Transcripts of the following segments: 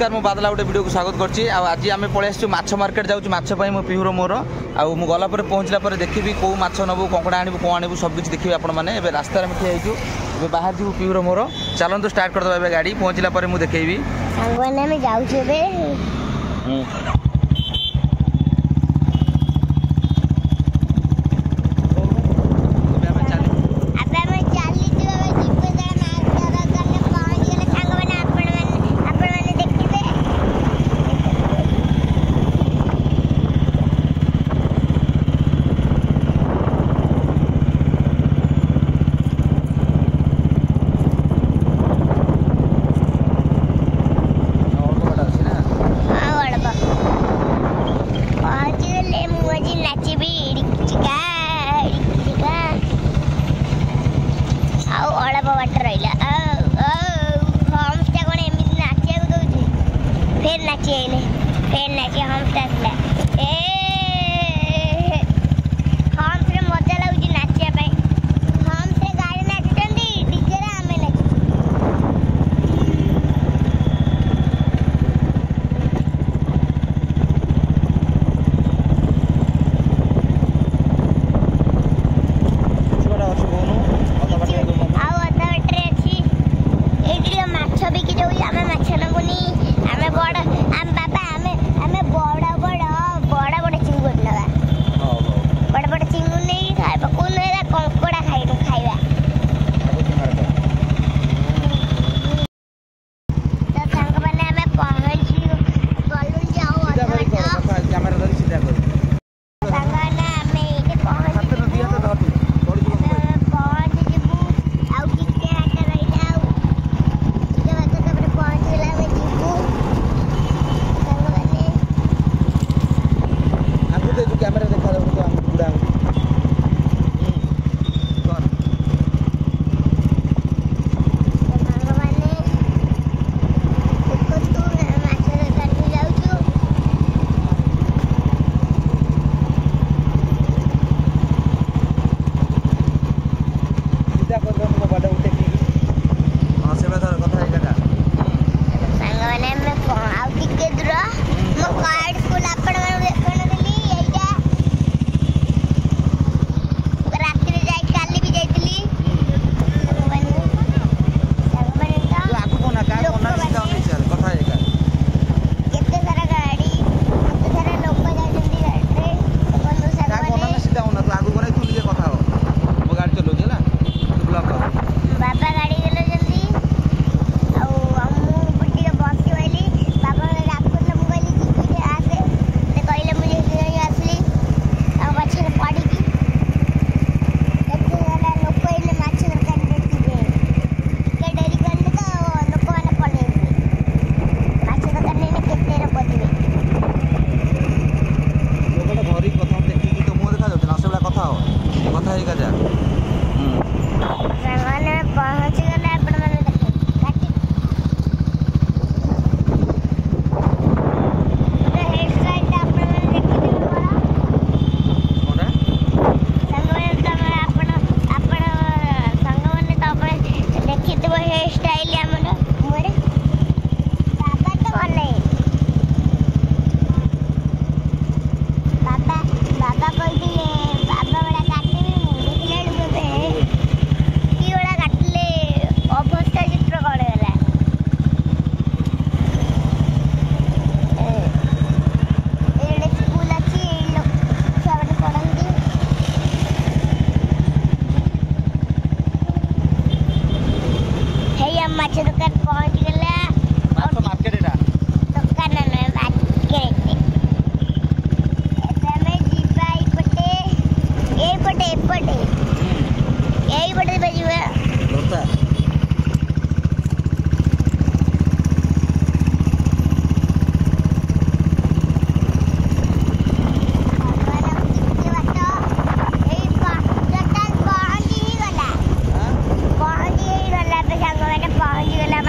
नमस्कार मु बादला गोटे वीडियो को स्वागत करछि। आज आम पलि आसु माछ मार्केट जाऊँ माछ मो पिहुर मोर आउ मु गला पहुँचला देखी कौ माछ नबू कंकड़ा आणबू कौन आणबू सब किसी देखिए आपण मैंने रास्तार में ठिया होइछु बाहर जीवु पिहुर मोर चलतु स्टार्ट करदे गाड़ी पहुँचला मुझे देखी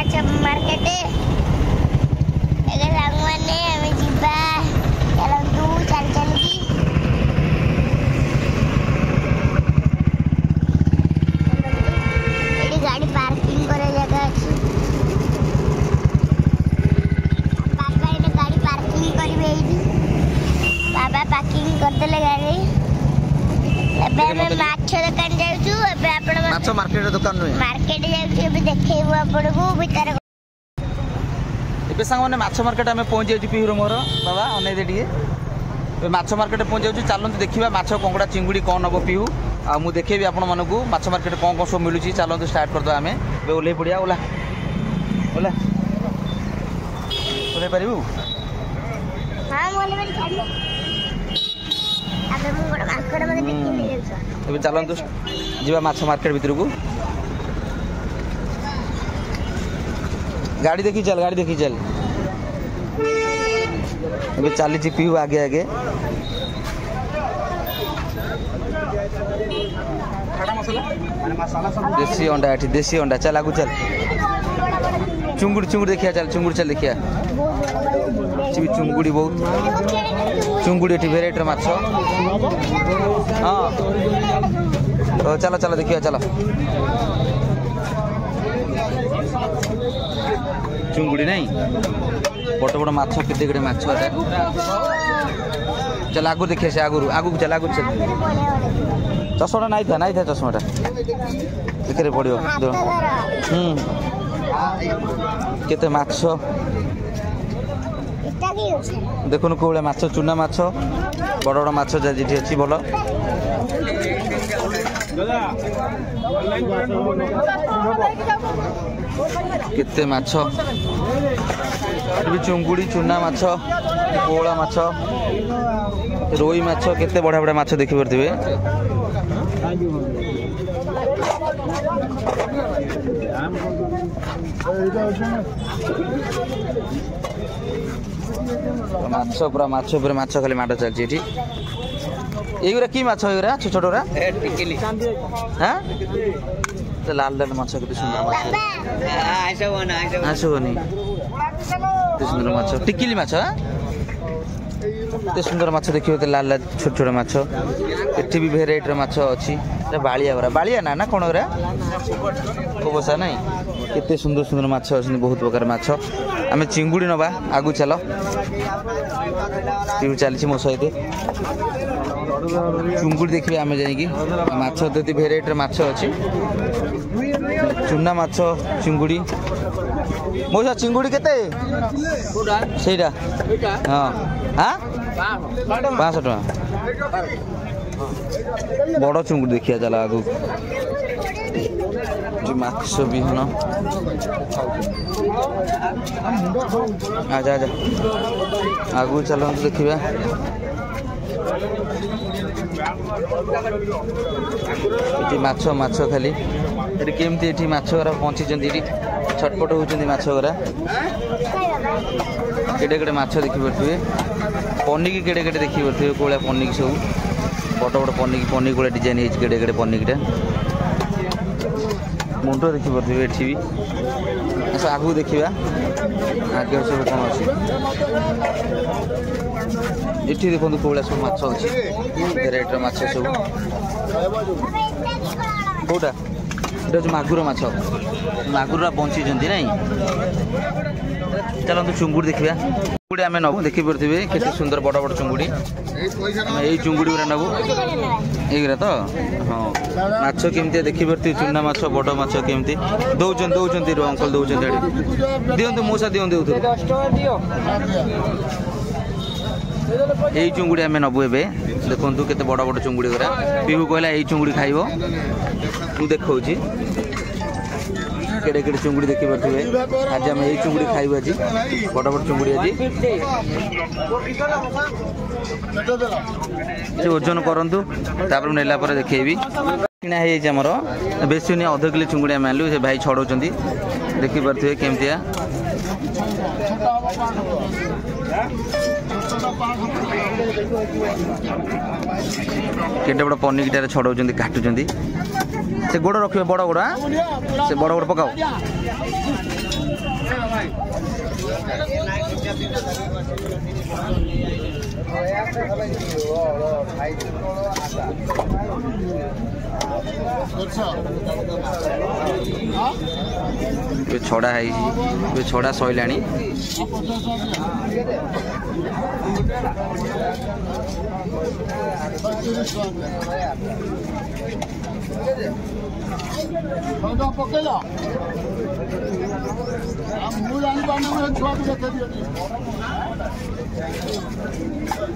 माछ मार्केट दुकान नुहे मार्केट देखो आपको भीतर ए सांग मैंने माछ मार्केट आम पहुँच जाऊँ पिहुर मोर बाबा अनै दे माछ मार्केट पहुँच जाऊँ चलते देखा माछ कंकड़ा चिंगुड़ी कौन हम पिहू आ मु देखेबी आपण मानू माछ मार्केट कौन कौन सब मिलूँ चलते स्टार्ट करदे आम ओल्हे पड़िया ओला ओला ओल्हे पारू चलतु जी माछ मार्केट भितर को गाड़ी देखी चल अभी चली पीहू आगे आगे देसी अंडा देसी अंडा चल आगू चल चुंगुड़ी देखिया चल चुंगुड़ी चल देखिया चुंगुड़ी बहुत चुंगुड़ी भेराइटर माछ हाँ चलो चलो देखिए चलो चुंगुड़ी नहीं बड़ बड़ माछ केते गड़े माछ चल आगु देखिए से आगु आगु चल आगु चल चश्मा नहीं था चश्माटा देखिए पड़ो केते माछ देखुन कौ भाया माछ चूना माछ बड़ बड़ माछ जी अच्छी भल केते माछ चुंगुड़ी चूना माछ पोला माछ रोई माछ केते बढ़िया बढ़िया माछ देखि पारथिबे माछ पूरा माछ पूरा माछ खाली माड़ चलती ये एगुरा की माछ एगुरा छोट छोटा हाँ तो लाल लाल माछ केते सुंदर माछ आसबनी केते सुंदर माछ टिकिली माछ केते सुंदर माछ देखिए लाल लाल छोट छोट माछ एठी भी भेराइटर माछ अच्छी बालिया गुरा बालिया ना कौन गुरा कोबसा नहीं केते सुंदर सुंदर माछ अच्छी बहुत प्रकार माछ आम चिंगुड़ी नवा आगु चल चली मो सहित चुंगुड़ी देखिए आम जाइए माछ दे भेराइटर माछ अच्छी चूना माछ चिंगुड़ी मौसा चिंगुड़ी केते सेटा हाँ हाँ 500 टका बड़ चुंगुड़ी देखिया चल आगु माछ विहन आजा आजा आगु चलते देखा माछ माछ खाली ये केमती ये माछ गुरा पहुँची छटपट होती माछ गुरा केड़े केड़े माछ देखिपे पनिकी केड़े केड़े देखिपे कौन पनिकी सब बड़ बड़ पनिकी पनिक को डिजाइन है केड़े केड़े पनिकीटा मुंड देखिपे ये भी आगू देखा आगे सब कौन अच्छी ये देखो कौड़ा सब माछ अच्छी भेराइटर माछ सब कौटा ये मागुर माछ मागुर बंची नहीं चलते चुंगुड़ी देखा चुंगुड़ी आम नबू देखिपे केते सुंदर बड़ बड़ चुंगुड़ी यही चुंगुड़ी गुरा नबू यहीरा तो हाँ माछ केमती देखिपे चूना माछ बड़ माछ केमती दौरान अंकल दौरान दिंतु मौसा दिंतु यही चुंगुड़ी आम नबू ए देखु केते बड़ बड़ चुंगुड़ी गुरा पीहू कहला यही चुंगुड़ी खाइब मु देखा केड़े केड़े चुंगुड़ी देखिपे आज आम यही चुंगुड़ी खाइब आज बड़ बड़ चुंगुड़ी आज ओजन करंतु तापर नेला पर देखेबी किना है हमर बेसी नहीं आधा किलो चुंगुड़ी आम आनलु से भाई छड़ौचंती देखिपे केमतिया केटे बड़ पनिकिटार छड़ौचंती काटुचंती से गोड़ रखिए बड़ गोड़ से बड़ गोड़ पकाओ छड़ा है छड़ा सैला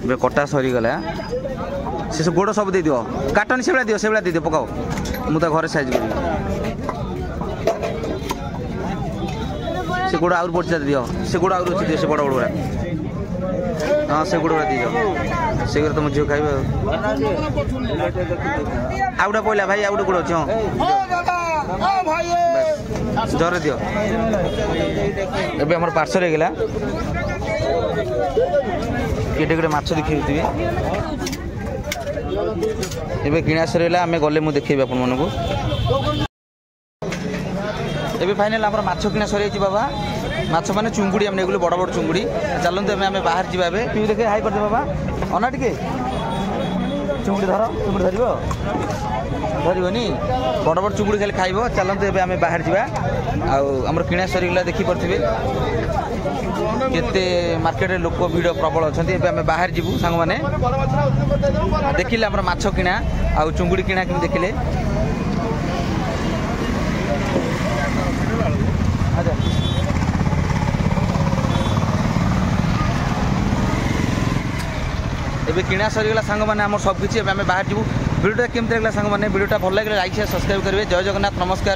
ଏବେ କଟା ସରିଗଲା ସେ ସବୁ ଗୋଡ଼ ସବୁ ଦେଇଦିଅ କାଟନି ସେଭଳିଆ ଦେଇଦିଅ ପକାଅ ମୁଁ ତା ଘରେ ସାଇଜ୍ କରିବି ସେ ଗୋଡ଼ ଆହୁରି ପଡ଼ିଚା ଦିଅ ସେ ଗୋଡ଼ ଆହୁରି ଅଛି ଦିଅ ସେ ବଡ଼ ବଡ଼ ଗୁଡ଼ା ହଁ ସେ ଗୋଡ଼ ଗୁଡ଼ା ଦେଇଦିଅ ସେଗୁଡ଼ା ତମ ଝିଅ ଖାଇବେ ଆଉ ଗୋଟେ ପଇଲା ଭାଇ ଆଉ ଗୋଟେ ଗୋଡ଼ ଅଛି ହଁ ଜରେ ଦିଅ ଏବେ ଆମର ପାର୍ସଲ ହେଇଗଲା କେଟେ ଗୋଟେ ମାଛ ଦେଖେଇଥିବି ଏବେ କିଣା ସରିଗଲା ଆମେ ଗଲେ ମୁଁ ଦେଖେଇବି ଆପଣମାନଙ୍କୁ ଏବେ ଫାଇନାଲ ଆମର ମାଛ କିଣା ସରିଯାଇଛି ବାବା ମାଛ ମାନେ ଚୁଙ୍ଗୁଡ଼ି ଆମେ ନେଇଗଲୁ ବଡ଼ ବଡ଼ ଚୁଙ୍ଗୁଡ଼ି ଚାଲନ୍ତୁ ଆମେ ବାହାରି ଯିବା ଏବେ ପିଉ ଦେଖେ ହାଇ କରିଦେ ବାବା ଅନା ଟିକେ ଚୁଙ୍ଗୁଡ଼ି ଧରିବ ଧରିବନି ବଡ଼ ବଡ଼ ଚୁଙ୍ଗୁଡ଼ି ଖାଲି ଖାଇବ ଚାଲନ୍ତୁ ଏବେ ଆମେ ବାହାରି ଯିବା ଆଉ ଆମର କିଣା ସରିଗଲା ଦେଖିପାରୁଥିବେ କେତେ ମାର୍କେଟରେ ଲୋକ ଭିଡ଼ ପ୍ରବଳ ଅଛନ୍ତି ଏବେ ଆମେ ବାହାରି ଯିବୁ ସାଙ୍ଗମାନେ ଦେଖିଲେ ଆମର ମାଛ କିଣା ଆଉ ଚୁଙ୍ଗୁଡ଼ି କିଣା କେମିତି ଦେଖିଲେ ଏବେ କିଣା ସରିଗଲା ସାଙ୍ଗମାନେ ଆମର ସବୁ କିଛି ଏବେ ଆମେ ବାହାରି ଯିବୁ ଭିଡ଼ିଓଟା କେମିତି ଲାଗିଲା ସାଙ୍ଗମାନେ ଭିଡ଼ିଓଟା ଭଲ ଲାଗିଲେ ଲାଇକ୍ ସେୟାର ସବସ୍କ୍ରାଇବ୍ କରିବେ ଜୟ ଜଗନ୍ନାଥ ନମସ୍କାର।